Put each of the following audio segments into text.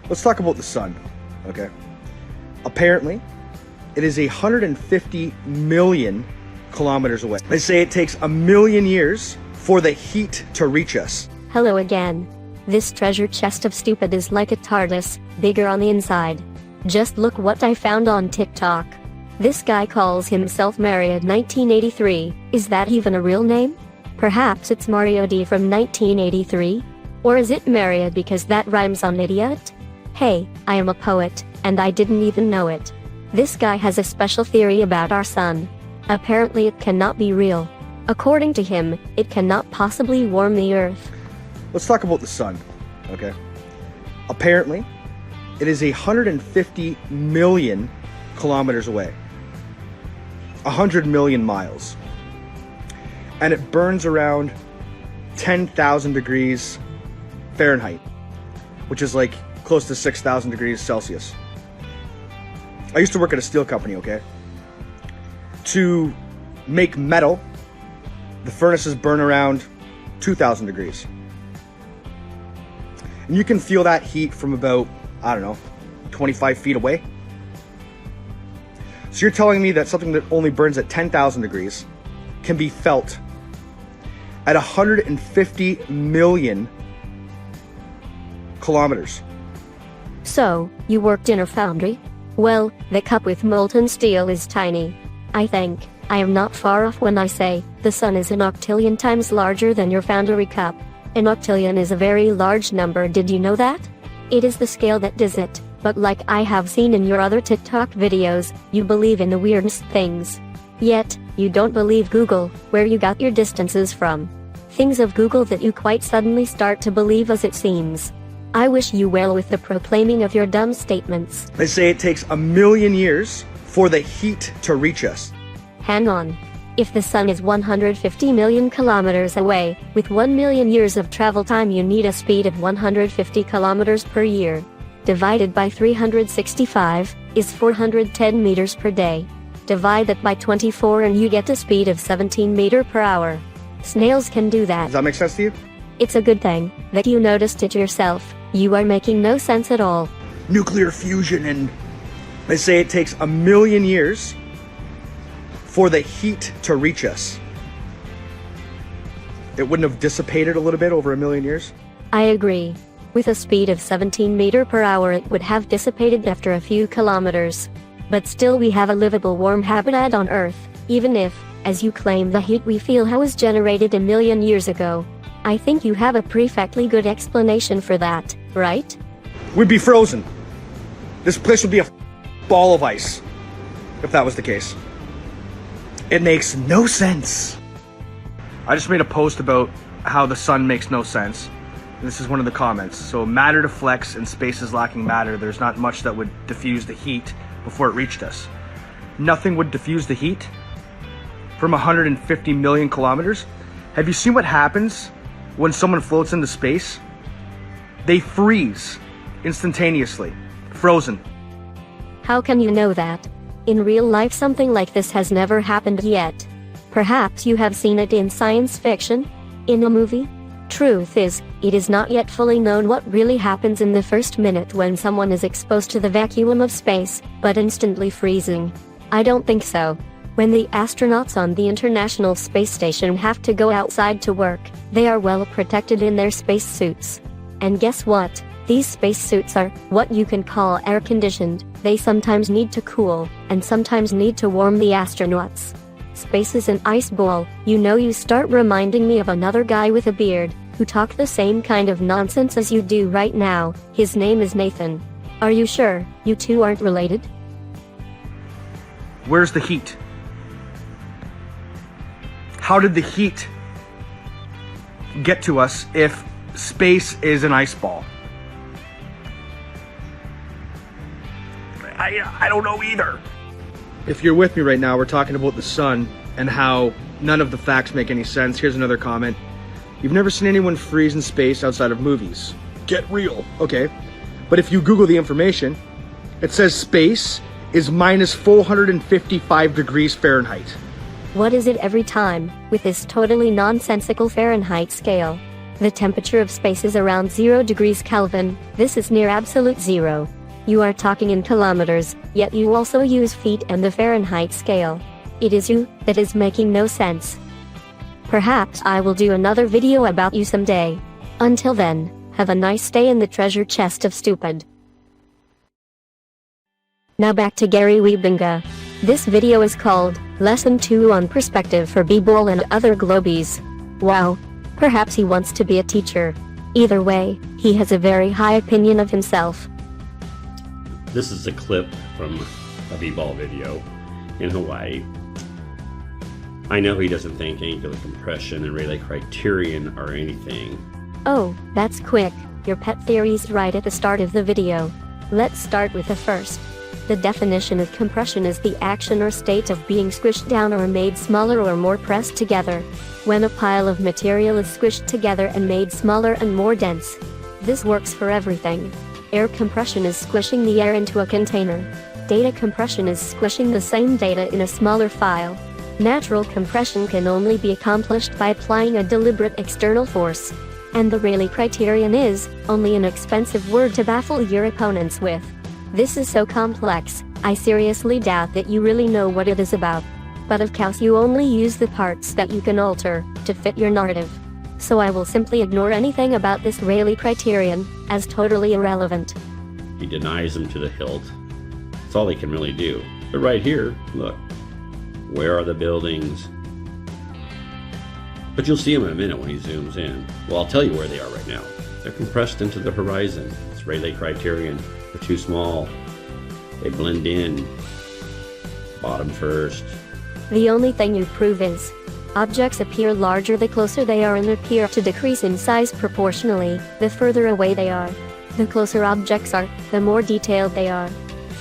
Let's talk about the sun, okay? Apparently, it is 150 million kilometers away. They say it takes 1 million years for the heat to reach us. Hello again. This treasure chest of stupid is like a TARDIS, bigger on the inside. Just look what I found on TikTok. This guy calls himself Mariod1983. Is that even a real name? Perhaps it's Mario D from 1983? Or is it Mariod because that rhymes on idiot? Hey, I am a poet, and I didn't even know it. This guy has a special theory about our sun. Apparently it cannot be real. According to him, it cannot possibly warm the earth. Let's talk about the sun, okay? Apparently, it is 150 million kilometers away. 100 million miles. And it burns around 10,000 degrees Fahrenheit, which is like close to 6,000 degrees Celsius. I used to work at a steel company, okay? To make metal, the furnaces burn around 2,000 degrees. And you can feel that heat from about, I don't know, 25 feet away. So you're telling me that something that only burns at 10,000 degrees can be felt at 150 million kilometers. So, you worked in a foundry? Well, the cup with molten steel is tiny. I think I am not far off when I say the sun is an octillion times larger than your foundry cup. An octillion is a very large number, did you know that? It is the scale that does it, but like I have seen in your other TikTok videos, you believe in the weirdest things. Yet, you don't believe Google, where you got your distances from. Things of Google that you quite suddenly start to believe as it seems. I wish you well with the proclaiming of your dumb statements. They say it takes 1 million years for the heat to reach us. Hang on. If the sun is 150 million kilometers away, with 1 million years of travel time, you need a speed of 150 kilometers per year. Divided by 365 is 410 meters per day. Divide that by 24 and you get a speed of 17 meters per hour. Snails can do that. Does that make sense to you? It's a good thing that you noticed it yourself. You are making no sense at all. Nuclear fusion, and they say it takes 1 million years for the heat to reach us. It wouldn't have dissipated a little bit over 1 million years? I agree. With a speed of 17 meters per hour, it would have dissipated after a few kilometers. But still we have a livable warm habitat on Earth, even if, as you claim, the heat we feel was generated 1 million years ago. I think you have a perfectly good explanation for that, right? We'd be frozen. This place would be a ball of ice, if that was the case. It makes no sense. I just made a post about how the sun makes no sense. This is one of the comments. So matter deflects and space is lacking matter. There's not much that would diffuse the heat before it reached us. Nothing would diffuse the heat from 150 million kilometers. Have you seen what happens when someone floats into space? They freeze instantaneously, frozen. How can you know that? In real life something like this has never happened yet. Perhaps you have seen it in science fiction? In a movie? Truth is, it is not yet fully known what really happens in the first minute when someone is exposed to the vacuum of space, but instantly freezing. I don't think so. When the astronauts on the International Space Station have to go outside to work, they are well protected in their spacesuits. And guess what? These spacesuits are what you can call air-conditioned. They sometimes need to cool, and sometimes need to warm the astronauts. Space is an ice ball. You start reminding me of another guy with a beard, who talk the same kind of nonsense as you do right now. His name is Nathan. Are you sure you two aren't related? Where's the heat? How did the heat get to us if space is an ice ball? I don't know either. If you're with me right now, we're talking about the sun and how none of the facts make any sense. Here's another comment. You've never seen anyone freeze in space outside of movies. Get real. Okay. But if you Google the information, it says space is minus 455 degrees Fahrenheit. What is it every time, with this totally nonsensical Fahrenheit scale? The temperature of space is around 0 degrees Kelvin. This is near absolute zero. You are talking in kilometers, yet you also use feet and the Fahrenheit scale. It is you that is making no sense. Perhaps I will do another video about you someday. Until then, have a nice day in the treasure chest of stupid. Now back to Garry Wybenga. This video is called Lesson 2 on Perspective for B-Ball and Other Globies. Wow. Perhaps he wants to be a teacher. Either way, he has a very high opinion of himself. This is a clip from a B-Ball video in Hawaii. I know he doesn't think angular compression and Rayleigh criterion are anything. Oh, that's quick. Your pet theory's right at the start of the video. Let's start with the first. The definition of compression is the action or state of being squished down or made smaller or more pressed together. When a pile of material is squished together and made smaller and more dense. This works for everything. Air compression is squishing the air into a container. Data compression is squishing the same data in a smaller file. Natural compression can only be accomplished by applying a deliberate external force. And the Rayleigh criterion is only an expensive word to baffle your opponents with. This is so complex, I seriously doubt that you really know what it is about. But of course you only use the parts that you can alter to fit your narrative. So I will simply ignore anything about this Rayleigh criterion as totally irrelevant. He denies him to the hilt. That's all he can really do. But right here, look. Where are the buildings? But you'll see them in a minute when he zooms in. Well, I'll tell you where they are right now. They're compressed into the horizon. It's Rayleigh criterion. They're too small. They blend in. Bottom first. The only thing you prove is objects appear larger the closer they are and appear to decrease in size proportionally the further away they are. The closer objects are, the more detailed they are.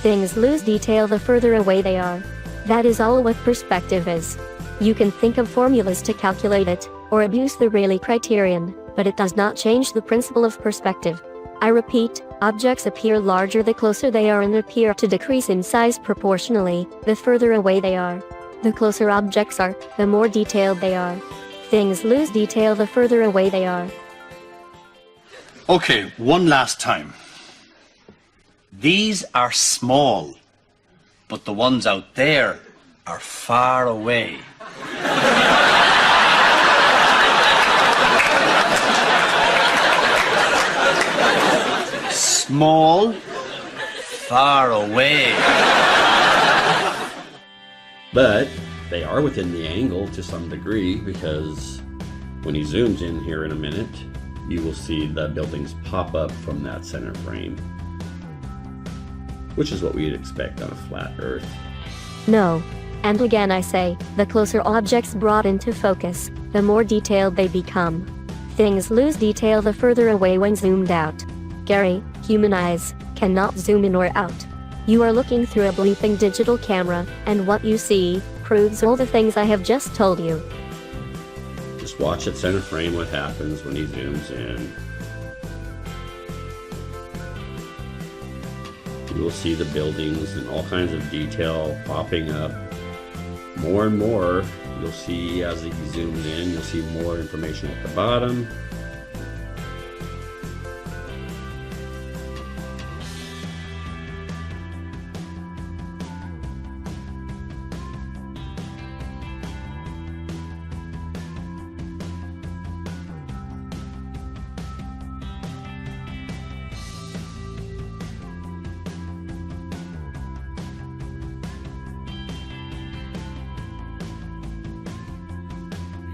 Things lose detail the further away they are. That is all what perspective is. You can think of formulas to calculate it, or abuse the Rayleigh criterion, but it does not change the principle of perspective. I repeat, objects appear larger the closer they are and appear to decrease in size proportionally the further away they are. The closer objects are, the more detailed they are. Things lose detail the further away they are. Okay, one last time. These are small, but the ones out there are far away. Small, far away. But they are within the angle to some degree, because when he zooms in here in a minute, you will see the buildings pop up from that center frame, which is what we'd expect on a flat Earth. No. And again I say, the closer objects brought into focus, the more detailed they become. Things lose detail the further away when zoomed out. Garry, human eyes cannot zoom in or out. You are looking through a bleeping digital camera, and what you see proves all the things I have just told you. Just watch at center frame what happens when he zooms in. You will see the buildings and all kinds of detail popping up. More and more, you'll see as he zooms in, you'll see more information at the bottom.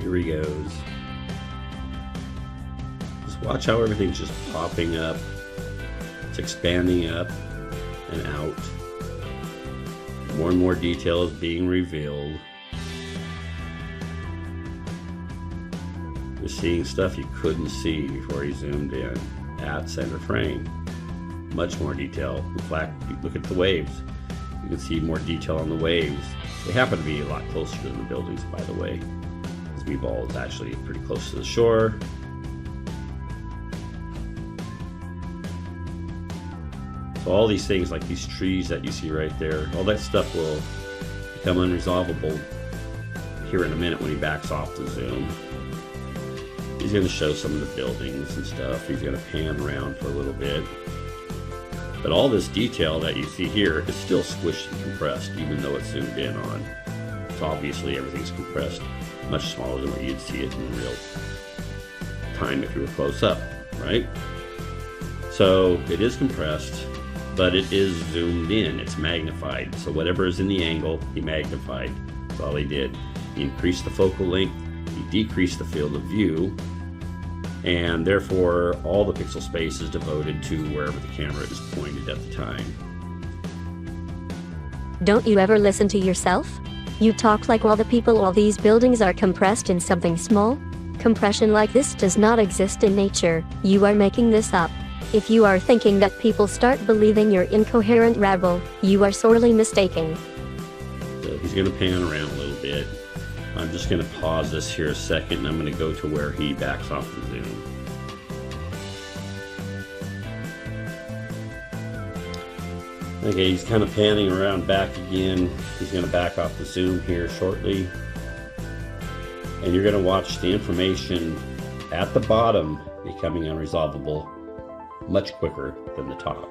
Here he goes. Just watch how everything's just popping up. It's expanding up and out. More and more detail is being revealed. You're seeing stuff you couldn't see before he zoomed in at center frame. Much more detail. In fact, look at the waves. You can see more detail on the waves. They happen to be a lot closer to the buildings, by the way. This B-ball is actually pretty close to the shore. So all these things, like these trees that you see right there, all that stuff will become unresolvable here in a minute when he backs off the zoom. He's going to show some of the buildings and stuff. He's going to pan around for a little bit. But all this detail that you see here is still squished and compressed, even though it's zoomed in on. So obviously everything's compressed much smaller than what you'd see it in real time if you were close up, right? So it is compressed, but it is zoomed in. It's magnified. So whatever is in the angle, he magnified. That's all he did. He increased the focal length, he decreased the field of view, and therefore all the pixel space is devoted to wherever the camera is pointed at the time. Don't you ever listen to yourself? You talk like all the people, all these buildings are compressed in something small? Compression like this does not exist in nature. You are making this up. If you are thinking that people start believing your incoherent rabble, you are sorely mistaken. So he's going to pan around a little bit. I'm just going to pause this here a second, and I'm going to go to where he backs off the zoom. Okay, he's kind of panning around back again. He's going to back off the zoom here shortly. And you're going to watch the information at the bottom becoming unresolvable much quicker than the top.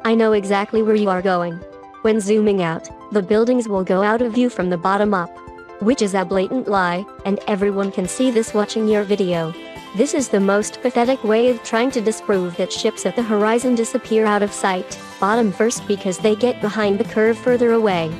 I know exactly where you are going. When zooming out, the buildings will go out of view from the bottom up, which is a blatant lie, and everyone can see this watching your video. This is the most pathetic way of trying to disprove that ships at the horizon disappear out of sight, bottom first, because they get behind the curve further away.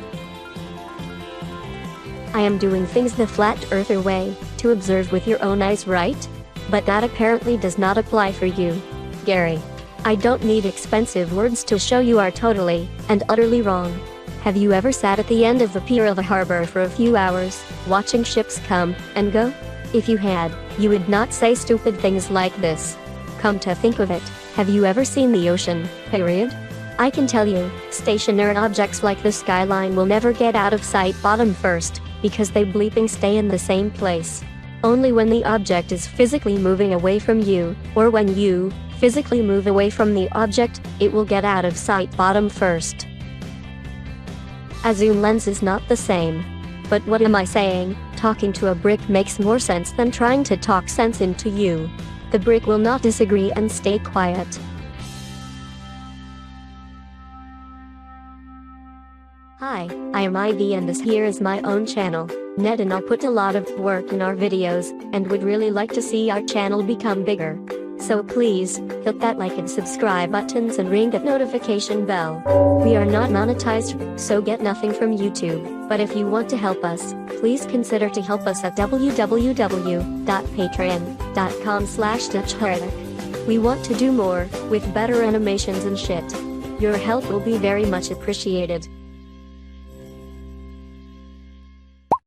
I am doing things the flat earther way, to observe with your own eyes, right? But that apparently does not apply for you, Gary. I don't need expensive words to show you are totally and utterly wrong. Have you ever sat at the end of the pier of a harbor for a few hours, watching ships come and go? If you had, you would not say stupid things like this. Come to think of it, have you ever seen the ocean, period? I can tell you, stationary objects like the skyline will never get out of sight bottom first, because they bleeping stay in the same place. Only when the object is physically moving away from you, or when you physically move away from the object, it will get out of sight bottom first. A zoom lens is not the same. But what am I saying? Talking to a brick makes more sense than trying to talk sense into you. The brick will not disagree and stay quiet. Hi, I am Ivy and this here is my own channel. Ned and I put a lot of work in our videos, and would really like to see our channel become bigger. So please, hit that like and subscribe buttons and ring that notification bell. We are not monetized, so get nothing from YouTube, but if you want to help us, please consider to help us at www.patreon.com/DutchHERETIC. We want to do more, with better animations and shit. Your help will be very much appreciated.